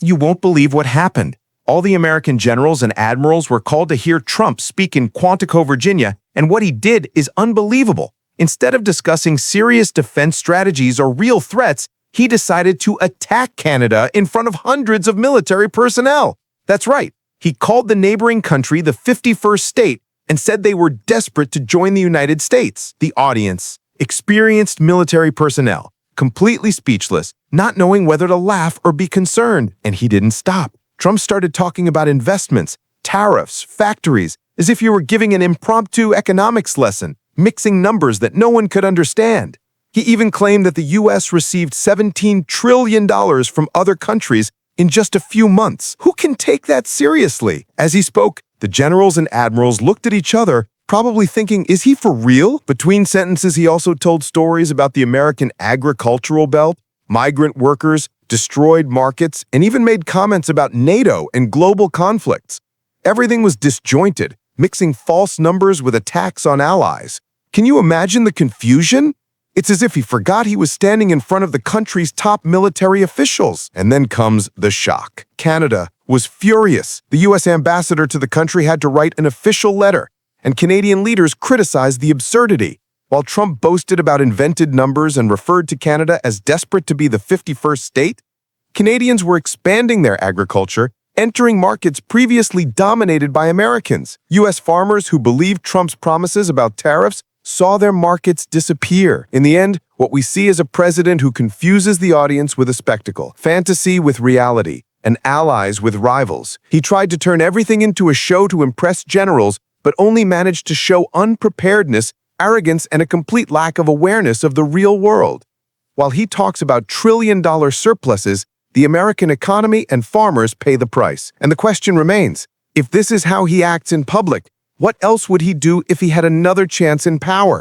You won't believe what happened. All the American generals and admirals were called to hear Trump speak in Quantico, Virginia, and what he did is unbelievable. Instead of discussing serious defense strategies or real threats, he decided to attack Canada in front of hundreds of military personnel. That's right. He called the neighboring country the 51st state and said they were desperate to join the United States. The audience, experienced military personnel, completely speechless, not knowing whether to laugh or be concerned. And he didn't stop. Trump started talking about investments, tariffs, factories, as if you were giving an impromptu economics lesson, mixing numbers that no one could understand. He even claimed that the U.S. received $17 trillion from other countries in just a few months. Who can take that seriously? As he spoke, the generals and admirals looked at each other, probably thinking, is he for real? Between sentences, he also told stories about the American agricultural belt, migrant workers, destroyed markets, and even made comments about NATO and global conflicts. Everything was disjointed, mixing false numbers with attacks on allies. Can you imagine the confusion? It's as if he forgot he was standing in front of the country's top military officials. And then comes the shock. Canada was furious. The U.S. ambassador to the country had to write an official letter, and Canadian leaders criticized the absurdity. While Trump boasted about invented numbers and referred to Canada as desperate to be the 51st state, Canadians were expanding their agriculture, entering markets previously dominated by Americans. U.S. farmers who believed Trump's promises about tariffs saw their markets disappear. In the end, what we see is a president who confuses the audience with a spectacle, fantasy with reality, and allies with rivals. He tried to turn everything into a show to impress generals, but only managed to show unpreparedness, arrogance, and a complete lack of awareness of the real world. While he talks about trillion-dollar surpluses, the American economy and farmers pay the price. And the question remains, if this is how he acts in public, what else would he do if he had another chance in power?